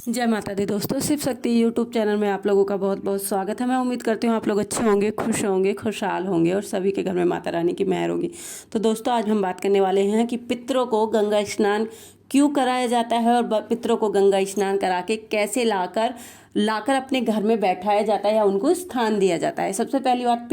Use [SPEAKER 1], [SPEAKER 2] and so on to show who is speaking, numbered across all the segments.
[SPEAKER 1] जय माता दी दोस्तों, शिव शक्ति यूट्यूब चैनल में आप लोगों का बहुत बहुत स्वागत है। मैं उम्मीद करती हूँ आप लोग अच्छे होंगे, खुश होंगे, खुशहाल होंगे और सभी के घर में माता रानी की मेहर होगी। तो दोस्तों आज हम बात करने वाले हैं कि पितरों को गंगा स्नान क्यों कराया जाता है और पितरों को गंगा स्नान करा के कैसे लाकर अपने घर में बैठाया जाता है या उनको स्थान दिया जाता है। सबसे पहली बात,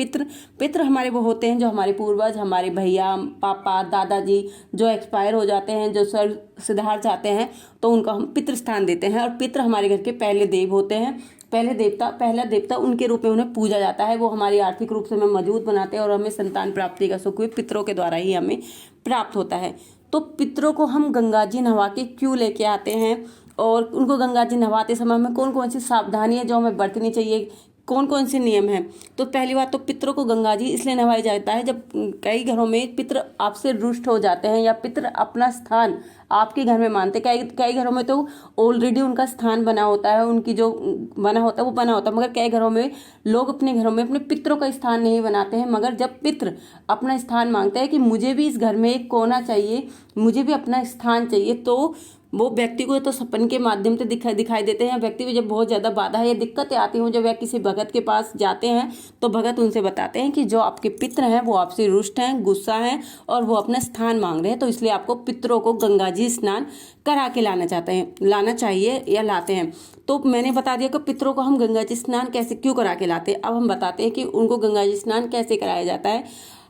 [SPEAKER 1] पितृ हमारे वो होते हैं जो हमारे पूर्वज, हमारे भैया, पापा, दादाजी जो एक्सपायर हो जाते हैं, जो स्वर्ग सिधार जाते हैं, तो उनको हम पितृ स्थान देते हैं। और पितृ हमारे घर के पहले देव होते हैं, पहला देवता उनके रूप में उन्हें पूजा जाता है। वो हमारी आर्थिक रूप से हमें मजबूत बनाते हैं और हमें संतान प्राप्ति का सुख भी पितरों के द्वारा ही हमें प्राप्त होता है। तो पितरों को हम गंगा जी नहवा के क्यों लेके आते हैं और उनको गंगा जी नहवाते समय हमें कौन कौन सी सावधानी है जो हमें बरतनी चाहिए, कौन कौन से नियम हैं। तो पहली बात तो पितरों को गंगा जी इसलिए नहवाया जाता है जब कई घरों में पितर आपसे रुष्ट हो जाते हैं या पितर अपना स्थान आपके घर में मानते हैं। कई घरों में तो ऑलरेडी उनका स्थान बना होता है, उनकी जो बना होता है वो बना होता है, मगर कई घरों में लोग अपने घरों में अपने पितरों का स्थान नहीं बनाते हैं। मगर जब पितर अपना स्थान मांगते हैं कि मुझे भी इस घर में एक कोना चाहिए, मुझे भी अपना स्थान चाहिए, तो वो व्यक्ति को तो सपन के माध्यम से दिखाई देते हैं। व्यक्ति में जब बहुत ज़्यादा बाधा या दिक्कतें आती हों, जब वह किसी भगत के पास जाते हैं तो भगत उनसे बताते हैं कि जो आपके पितर हैं वो आपसे रुष्ट हैं, गुस्सा हैं और वो अपना स्थान मांग रहे हैं, तो इसलिए आपको पितरों को गंगा जी स्नान करा के लाना चाहिए या लाते हैं। तो मैंने बता दिया कि पितरों को हम गंगा जी स्नान कैसे क्यों करा के लाते हैं। अब हम बताते हैं कि उनको गंगा जी स्नान कैसे कराया जाता है।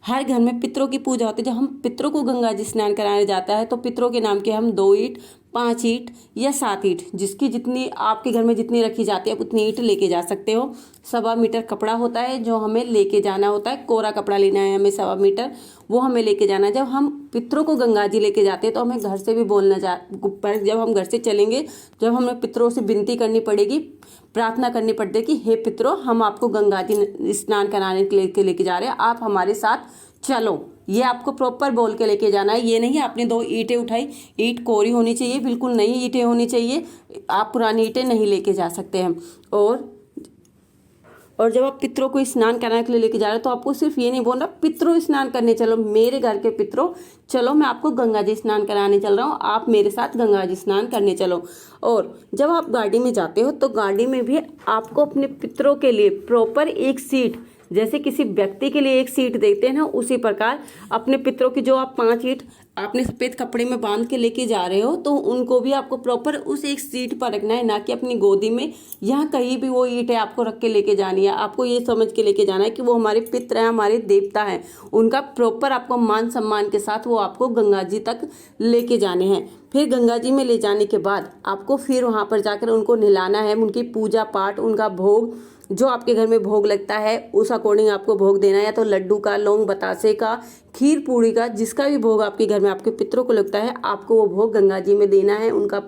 [SPEAKER 1] हर घर में पितरों की पूजा होती है। जब हम पितरों को गंगा जी स्नान कराने जाता है तो पितरों के नाम के हम 2 ईंट, 5 ईंट या 7 ईंट, जिसकी जितनी आपके घर में जितनी रखी जाती है उतनी ईंट लेके जा सकते हो। 1.25 मीटर कपड़ा होता है जो हमें लेके जाना होता है, कोरा कपड़ा लेना है हमें 1.25 मीटर, वो हमें लेके जाना है। जब हम पितरों को गंगा जी लेके जाते हैं तो हमें घर से भी जब हम घर से चलेंगे, जब हमें पितरों से विनती करनी पड़ेगी, प्रार्थना करनी पड़ती है कि हे पितरों, हम आपको गंगा जी स्नान कराने के लेके जा रहे हैं, आप हमारे साथ चलो। ये आपको प्रॉपर बोल के लेके जाना है। ये नहीं आपने 2 ईंटें उठाई, ईंट कोरी होनी चाहिए, बिल्कुल नई ईंटें होनी चाहिए, आप पुरानी ईंटें नहीं लेके जा सकते हैं। और जब आप पितरों को स्नान कराने के लिए लेके जा रहे हो तो आपको सिर्फ ये नहीं बोलना पितरों स्नान करने चलो, मेरे घर के पितरों चलो, मैं आपको गंगा जी स्नान कराने चल रहा हूँ, आप मेरे साथ गंगा जी स्नान करने चलो। और जब आप गाड़ी में जाते हो तो गाड़ी में भी आपको अपने पितरों के लिए प्रॉपर एक सीट, जैसे किसी व्यक्ति के लिए एक सीट देते हैं ना, उसी प्रकार अपने पितरों की जो आप 5 ईंट आपने सफ़ेद कपड़े में बांध के लेके जा रहे हो तो उनको भी आपको प्रॉपर उस एक सीट पर रखना है, ना कि अपनी गोदी में। यहाँ कहीं भी वो ईंटें आपको रख के लेके जानी है। आपको ये समझ के लेके जाना है कि वो हमारे पितर हैं, हमारे देवता हैं, उनका प्रॉपर आपको मान सम्मान के साथ वो आपको गंगा जी तक लेके जाने हैं। फिर गंगा जी में ले जाने के बाद आपको फिर वहाँ पर जाकर उनको नहलाना है, उनकी पूजा पाठ, उनका भोग, जो आपके घर में भोग लगता है उस अकॉर्डिंग आपको भोग देना है, या तो लड्डू का, लौंग बतासे का, खीर पूड़ी का, जिसका भी भोग आपके घर में आपके पितरों को लगता है, आपको वो भोग गंगा जी में देना है, उनका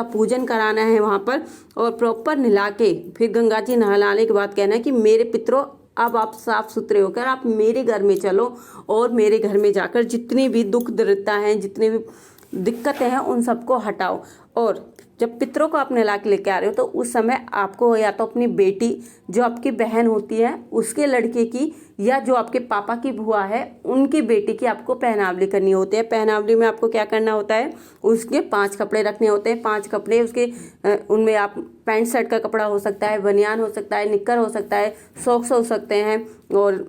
[SPEAKER 1] पूजन कराना है वहाँ पर। और प्रॉपर नहला के फिर गंगा जी नहलाने के बाद कहना है कि मेरे पितरों, अब आप साफ सुथरे होकर आप मेरे घर में चलो और मेरे घर में जाकर जितनी भी दुख दरिद्रता हैं, जितनी भी दिक्कतें हैं, उन सबको हटाओ। और जब पितरों को आप नहला के लेके आ रहे हो तो उस समय आपको या तो अपनी बेटी, जो आपकी बहन होती है, उसके लड़के की, या जो आपके पापा की बुआ है उनकी बेटी की आपको पहनावली करनी होती है। पहनावली में आपको क्या करना होता है, उसके 5 कपड़े रखने होते हैं। 5 कपड़े उसके, उनमें आप पैंट शर्ट का कपड़ा हो सकता है, बनियान हो सकता है, निक्कर हो सकता है, सॉक्स हो सकते हैं और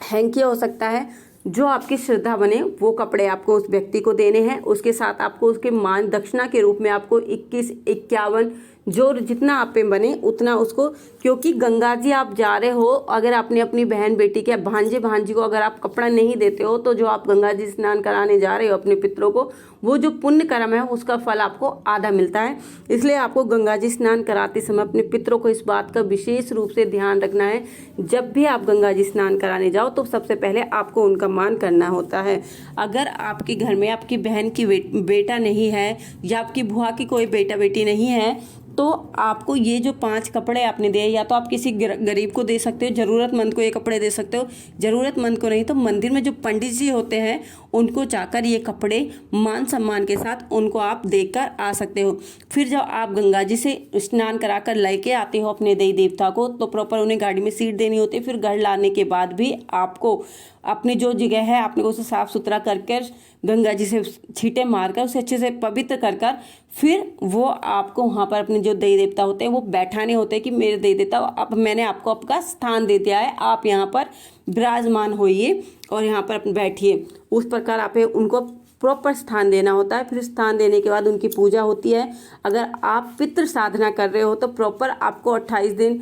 [SPEAKER 1] हैंकी हो सकता है। जो आपकी श्रद्धा बने वो कपड़े आपको उस व्यक्ति को देने हैं। उसके साथ आपको उसके मान दक्षिणा के रूप में आपको 21, 51 जो जितना आप पे बने उतना उसको, क्योंकि गंगा जी आप जा रहे हो, अगर आपने अपनी बहन बेटी के भांजे भांजी को अगर आप कपड़ा नहीं देते हो तो जो आप गंगा जी स्नान कराने जा रहे हो अपने पितरों को, वो जो पुण्य कर्म है उसका फल आपको आधा मिलता है। इसलिए आपको गंगा जी स्नान कराते समय अपने पितरों को इस बात का विशेष रूप से ध्यान रखना है। जब भी आप गंगा जी स्नान कराने जाओ तो सबसे पहले आपको उनका मान करना होता है। अगर आपके घर में आपकी बहन की बेटा नहीं है या आपकी बुआ की कोई बेटा बेटी नहीं है तो आपको ये जो 5 कपड़े आपने दिए, या तो आप किसी गरीब को दे सकते हो, ज़रूरतमंद को ये कपड़े दे सकते हो, ज़रूरतमंद को नहीं तो मंदिर में जो पंडित जी होते हैं उनको जाकर ये कपड़े मान सम्मान के साथ उनको आप देकर आ सकते हो। फिर जब आप गंगा जी से स्नान कराकर लेके आते हो अपने देवी देवता को, तो प्रॉपर उन्हें गाड़ी में सीट देनी होती है। फिर घर लाने के बाद भी आपको अपनी जो जगह है आपने को उसे साफ सुथरा करके गंगा जी से छींटे मारकर उसे अच्छे से पवित्र कर फिर वो आपको वहाँ पर अपने जो देवी देवता होते हैं वो बैठाने होते हैं कि मेरे देवी देवता अब मैंने आपको आपका स्थान दे दिया है, आप यहाँ पर विराजमान होइए और यहाँ पर अपने बैठिए। उस प्रकार आप उनको प्रॉपर स्थान देना होता है। फिर स्थान देने के बाद उनकी पूजा होती है। अगर आप पितृ साधना कर रहे हो तो प्रॉपर आपको 28 दिन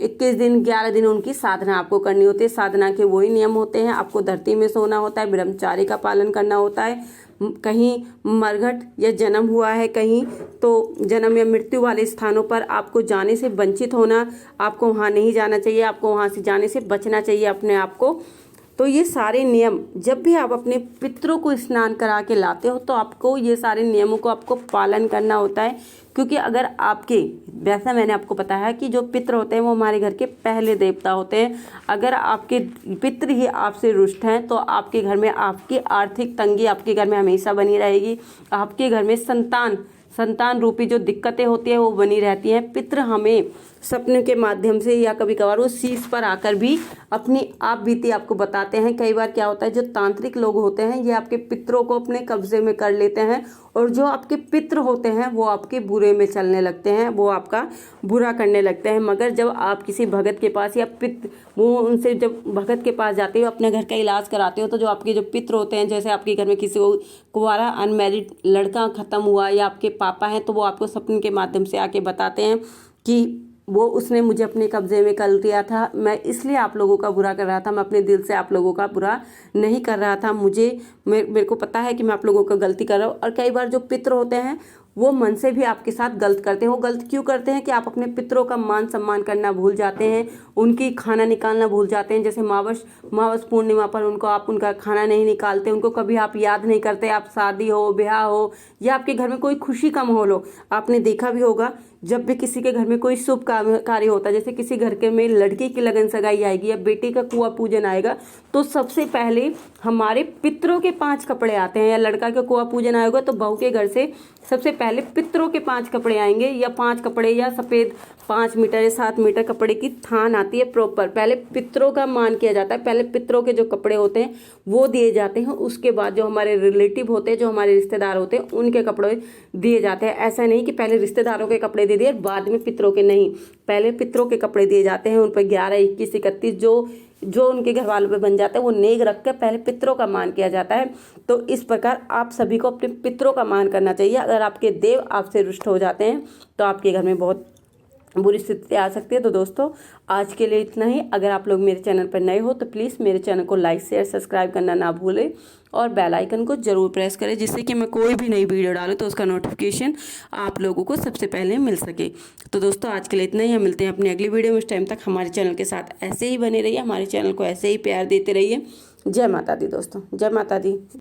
[SPEAKER 1] 21 दिन 11 दिन उनकी साधना आपको करनी होती है। साधना के वही नियम होते हैं, आपको धरती में सोना होता है, ब्रह्मचारी का पालन करना होता है। कहीं मरघट या जन्म हुआ है कहीं, तो जन्म या मृत्यु वाले स्थानों पर आपको जाने से वंचित होना, आपको वहाँ नहीं जाना चाहिए, आपको वहाँ से जाने से बचना चाहिए अपने आप को। तो ये सारे नियम जब भी आप अपने पितरों को स्नान करा के लाते हो तो आपको ये सारे नियमों को आपको पालन करना होता है। क्योंकि अगर आपके, वैसा मैंने आपको बताया कि जो पितर होते हैं वो हमारे घर के पहले देवता होते हैं। अगर आपके पितर ही आपसे रुष्ट हैं तो आपके घर में आपकी आर्थिक तंगी आपके घर में हमेशा बनी रहेगी। आपके घर में संतान रूपी जो दिक्कतें होती है वो बनी रहती हैं। पितर हमें सपने के माध्यम से या कभी कभार वो शीश पर आकर भी अपनी आप बीती आपको बताते हैं। कई बार क्या होता है, जो तांत्रिक लोग होते हैं ये आपके पितरों को अपने कब्जे में कर लेते हैं और जो आपके पितर होते हैं वो आपके बुरे में चलने लगते हैं, वो आपका बुरा करने लगते हैं। मगर जब आप किसी भगत के पास या वो उनसे जब भगत के पास जाते हो अपने घर का इलाज कराते हो तो जो आपके जो पितर होते हैं, जैसे आपके घर में किसी को कुंवारा अनमैरिड लड़का खत्म हुआ या आपके पापा हैं, तो वो आपको सपने के माध्यम से आके बताते हैं कि वो उसने मुझे अपने कब्जे में कर लिया था, मैं इसलिए आप लोगों का बुरा कर रहा था, मैं अपने दिल से आप लोगों का बुरा नहीं कर रहा था, मेरे को पता है कि मैं आप लोगों का गलती कर रहा हूँ। और कई बार जो पितर होते हैं वो मन से भी आपके साथ गलत करते हैं। वो गलत क्यों करते हैं कि आप अपने पितरों का मान सम्मान करना भूल जाते हैं, उनकी खाना निकालना भूल जाते हैं। जैसे मावस पूर्णिमा पर आप उनका खाना नहीं निकालते, उनको कभी आप याद नहीं करते। आप शादी हो, ब्याह हो या आपके घर में कोई खुशी का माहौल हो, आपने देखा भी होगा जब भी किसी के घर में कोई शुभ कार्य होता है, जैसे किसी घर के में लड़की की लगन सगाई आएगी या बेटी का कुआं पूजन आएगा, तो सबसे पहले हमारे पितरों के 5 कपड़े आते हैं। या लड़का का कुआं पूजन आएगा तो बहू के घर से सबसे पहले पितरों के 5 कपड़े आएंगे, या 5 कपड़े या सफ़ेद 5 मीटर या 7 मीटर कपड़े की थान आती है प्रॉपर। पहले पितरों का मान किया जाता है, पहले पितरों के जो कपड़े होते हैं वो दिए जाते हैं, उसके बाद जो हमारे रिलेटिव होते हैं, जो हमारे रिश्तेदार होते हैं, उनके कपड़े दिए जाते हैं। ऐसा नहीं कि पहले रिश्तेदारों के कपड़े दे दिए बाद में पितरों के, नहीं, पहले पितरों के कपड़े दिए जाते हैं। उन पर 11, 21, 31 जो उनके घर वालों पे बन जाता है वो नेग रख कर पहले पितरों का मान किया जाता है। तो इस प्रकार आप सभी को अपने पितरों का मान करना चाहिए। अगर आपके देव आपसे रुष्ट हो जाते हैं तो आपके घर में बहुत बुरी स्थिति आ सकती है। तो दोस्तों आज के लिए इतना ही। अगर आप लोग मेरे चैनल पर नए हो तो प्लीज़ मेरे चैनल को लाइक शेयर सब्सक्राइब करना ना भूलें और बेल आइकन को जरूर प्रेस करें, जिससे कि मैं कोई भी नई वीडियो डालूं तो उसका नोटिफिकेशन आप लोगों को सबसे पहले मिल सके। तो दोस्तों आज के लिए इतना ही। हम मिलते हैं अपनी अगली वीडियो में। उस टाइम तक हमारे चैनल के साथ ऐसे ही बने रहिए, हमारे चैनल को ऐसे ही प्यार देते रहिए। जय माता दी दोस्तों, जय माता दी।